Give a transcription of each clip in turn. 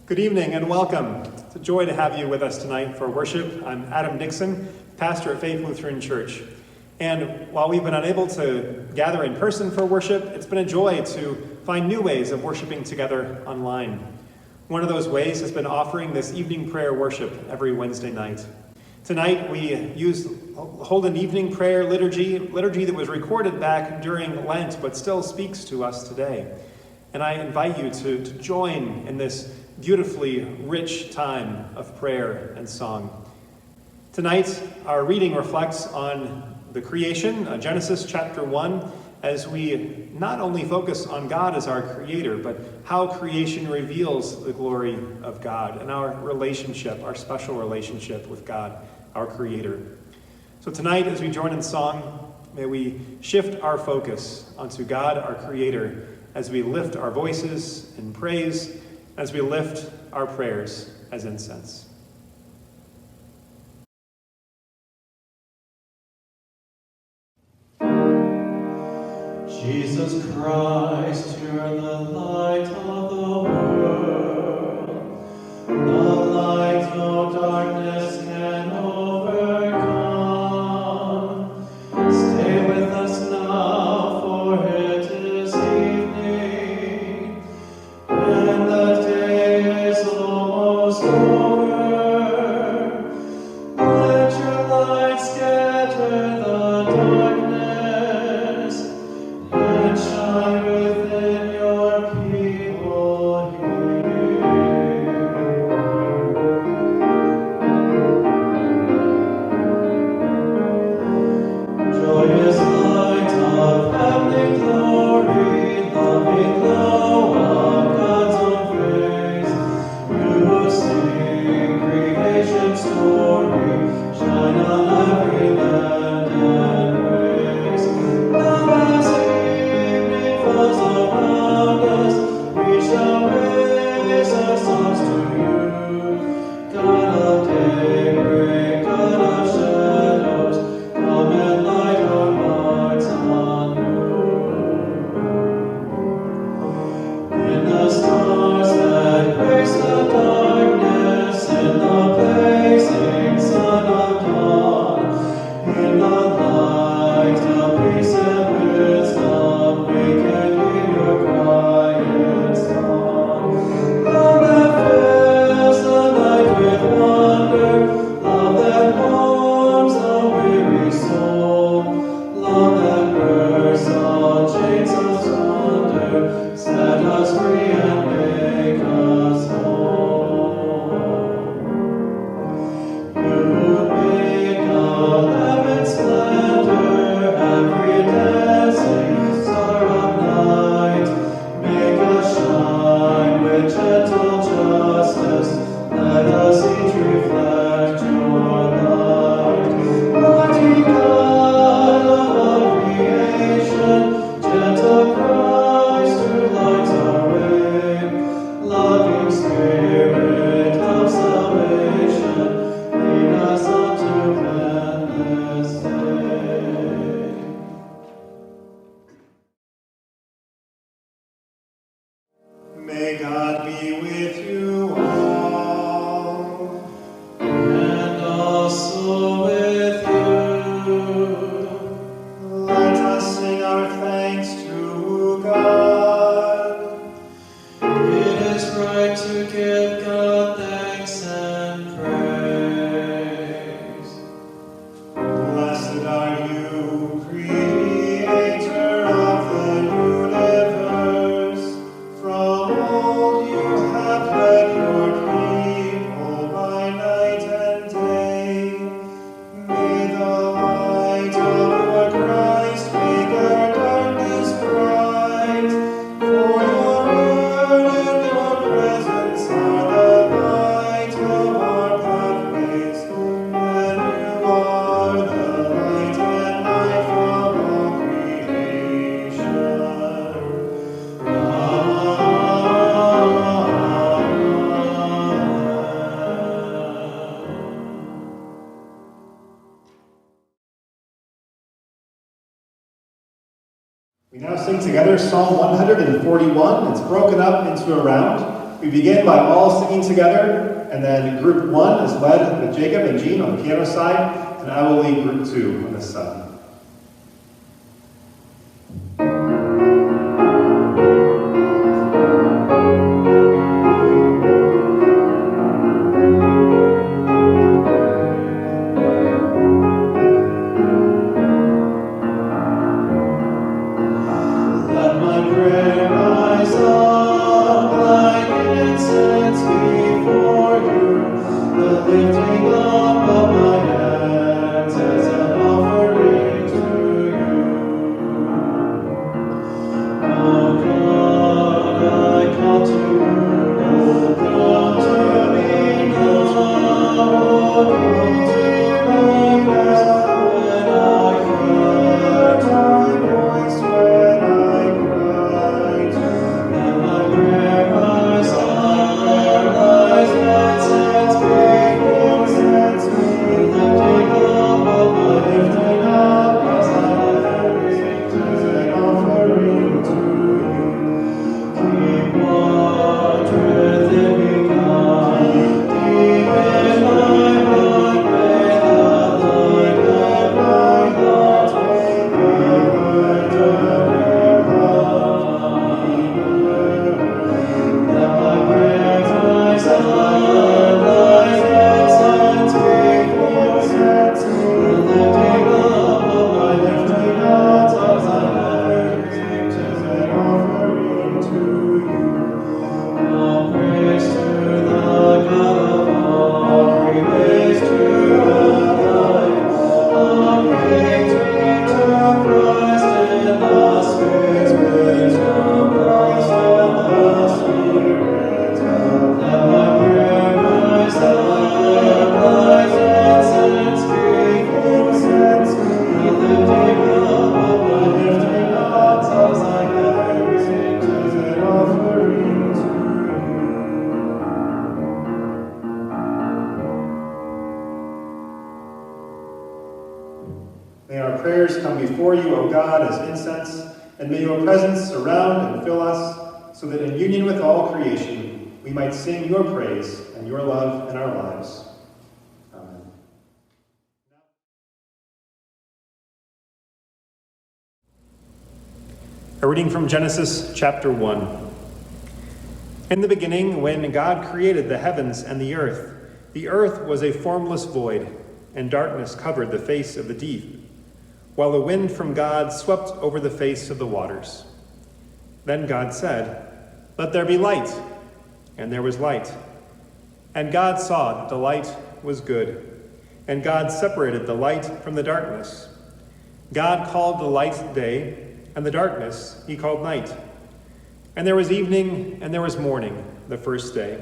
Good evening and welcome. It's a joy to have you with us tonight for worship. I'm Adam Dixon, pastor at Faith Lutheran Church. And while we've been unable to gather in person for worship, it's been a joy to find new ways of worshiping together online. One of those ways has been offering this evening prayer worship every Wednesday night. Tonight we hold an evening prayer liturgy that was recorded back during Lent but still speaks to us today. And I invite you to join in this beautifully rich time of prayer and song. Tonight, our reading reflects on the creation, Genesis chapter 1, as we not only focus on God as our creator, but how creation reveals the glory of God and our relationship, our special relationship with God, our creator. So tonight, as we join in song, may we shift our focus onto God, our creator, as we lift our voices in praise, as we lift our prayers as incense. Jesus Christ, you're the light of the world, the light no darkness can overcome. Stay with us now, for it is evening, and the day is almost over. Let your light scatter the darkness, and shine within your people here. Joyous light of heavenly glory, loving glow of God's own praise, you sing creation's story, shine on every land and race. Now as evening falls around us, we shall raise our songs to you. God of daybreak, God of shadows, come and light our hearts anew. In the stars that grace the darkness, in the blazing sun of dawn, in the light of peace and wisdom, we can hear your quiet song. Love that fills the night with wonder, love that warms the weary soul, love that bursts all chains asunder, set us free and make us whole. You make our heaven's splendor, every dancing star of night, make us shine with gentle justice, let us each reflect your light. Mighty God of all creation, gentle Christ who lights our way, loving Spirit of salvation, lead us unto endless day. May God be with you all. And also with you. Let us sing our thanks to God. It is right to give God thanks and praise. Blessed are you, Creator of the universe. From old you have led your people by night and day. May the light of your Christ make our darkness bright. For your word and your presence are the light of our pathways, and you are the light and life of all creation. We now sing together Psalm 141. It's broken up into a round. We begin by all singing together, and then group 1 is led with Jacob and Jean on the piano side, and I will lead group 2 on this side. May our prayers come before you, O God, as incense, and may your presence surround and fill us, so that in union with all creation, we might sing your praise and your love in our lives. Amen. A reading from Genesis chapter 1. In the beginning, when God created the heavens and the earth was a formless void, and darkness covered the face of the deep, while the wind from God swept over the face of the waters. Then God said, "Let there be light," and there was light. And God saw that the light was good, and God separated the light from the darkness. God called the light day, and the darkness he called night. And there was evening, and there was morning, the first day.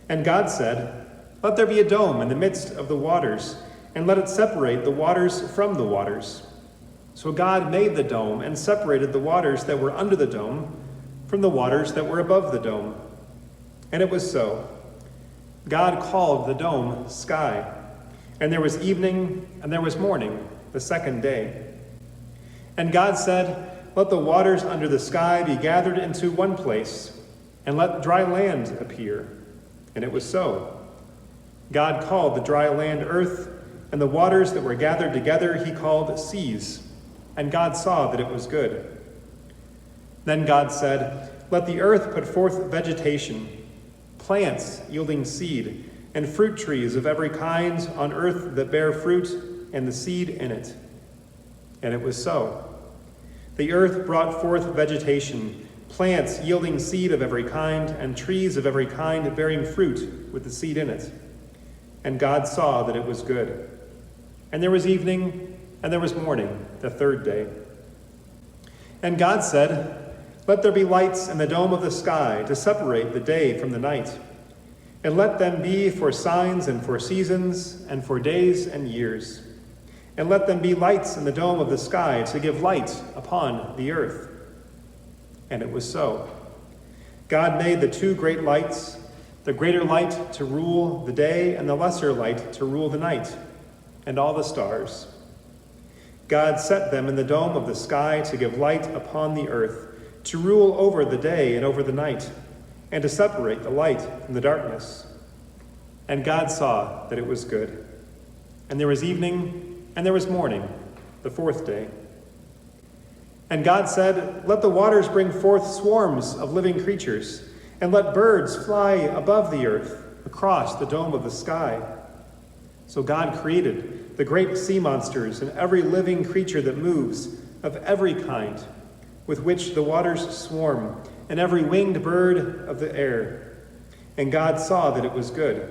And God said, "Let there be a dome in the midst of the waters, and let it separate the waters from the waters." So God made the dome and separated the waters that were under the dome from the waters that were above the dome. And it was so. God called the dome sky. And there was evening, and there was morning, the second day. And God said, "Let the waters under the sky be gathered into one place, and let dry land appear." And it was so. God called the dry land earth, and the waters that were gathered together he called seas. And God saw that it was good. Then God said, "Let the earth put forth vegetation, plants yielding seed, and fruit trees of every kind on earth that bear fruit, and the seed in it." And it was so. The earth brought forth vegetation, plants yielding seed of every kind, and trees of every kind bearing fruit with the seed in it. And God saw that it was good. And there was evening, and there was morning, the third day. And God said, "Let there be lights in the dome of the sky to separate the day from the night, and let them be for signs and for seasons and for days and years. And let them be lights in the dome of the sky to give light upon the earth." And it was so. God made the two great lights, the greater light to rule the day and the lesser light to rule the night, and all the stars. God set them in the dome of the sky to give light upon the earth, to rule over the day and over the night, and to separate the light from the darkness. And God saw that it was good. And there was evening, and there was morning, the fourth day. And God said, "Let the waters bring forth swarms of living creatures, and let birds fly above the earth, across the dome of the sky." So God created the great sea monsters and every living creature that moves, of every kind, with which the waters swarm, and every winged bird of the air. And God saw that it was good.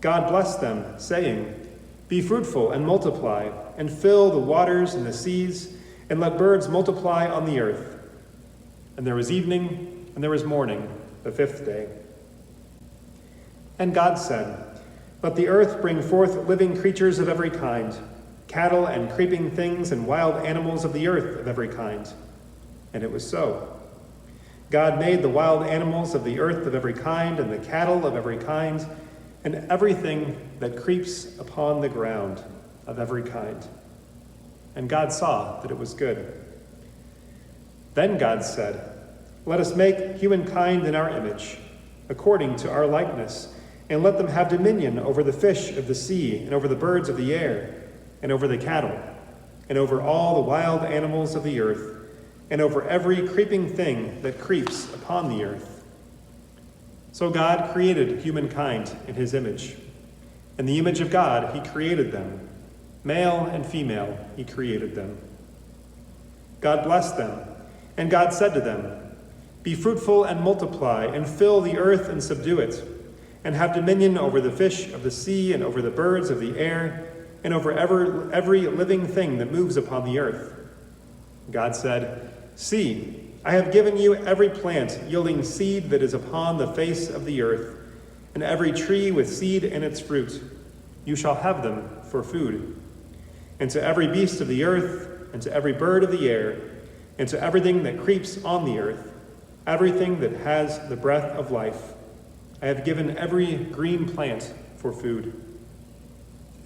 God blessed them, saying, "Be fruitful and multiply, and fill the waters and the seas, and let birds multiply on the earth." And there was evening, and there was morning, the fifth day. And God said, "Let the earth bring forth living creatures of every kind, cattle and creeping things and wild animals of the earth of every kind." And it was so. God made the wild animals of the earth of every kind, and the cattle of every kind, and everything that creeps upon the ground of every kind. And God saw that it was good. Then God said, "Let us make humankind in our image, according to our likeness, and let them have dominion over the fish of the sea, and over the birds of the air, and over the cattle, and over all the wild animals of the earth, and over every creeping thing that creeps upon the earth." So God created humankind in his image. In the image of God he created them. Male and female he created them. God blessed them, and God said to them, "Be fruitful and multiply, and fill the earth and subdue it, and have dominion over the fish of the sea, and over the birds of the air, and over every living thing that moves upon the earth." God said, "See, I have given you every plant yielding seed that is upon the face of the earth, and every tree with seed in its fruit. You shall have them for food. And to every beast of the earth, and to every bird of the air, and to everything that creeps on the earth, everything that has the breath of life, I have given every green plant for food."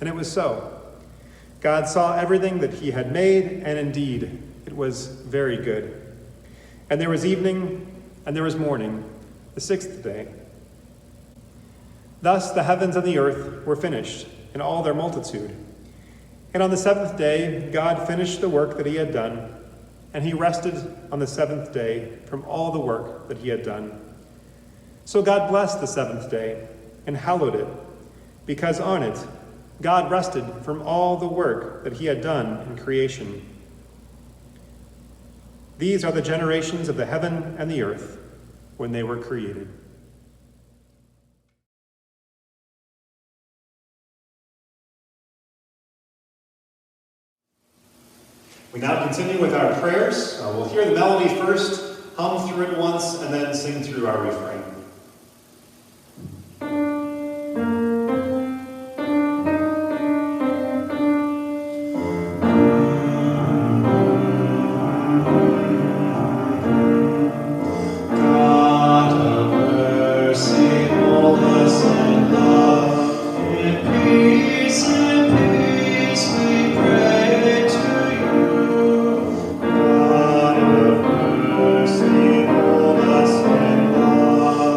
And it was so. God saw everything that he had made, and indeed it was very good. And there was evening, and there was morning, the sixth day. Thus the heavens and the earth were finished, in all their multitude. And on the seventh day God finished the work that he had done, and he rested on the seventh day from all the work that he had done. So God blessed the seventh day, and hallowed it, because on it God rested from all the work that he had done in creation. These are the generations of the heaven and the earth when they were created. We now continue with our prayers. We'll hear the melody first, hum through it once, and then sing through our refrain. God of mercy, hold us in love.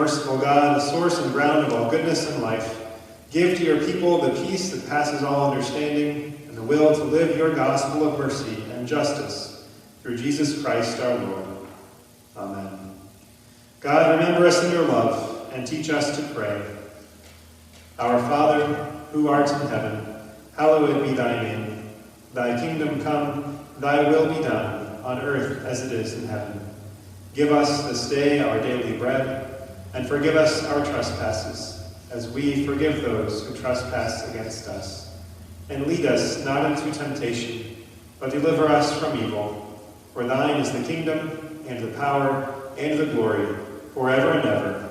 merciful God, the source and ground of all goodness and life, give to your people the peace that passes all understanding and the will to live your gospel of mercy and justice through Jesus Christ our Lord. Amen. God, remember us in your love and teach us to pray. Our Father, who art in heaven, hallowed be thy name. Thy kingdom come, thy will be done, on earth as it is in heaven. Give us this day our daily bread, and forgive us our trespasses, as we forgive those who trespass against us. And lead us not into temptation, but deliver us from evil. For thine is the kingdom, and the power, and the glory, forever and ever.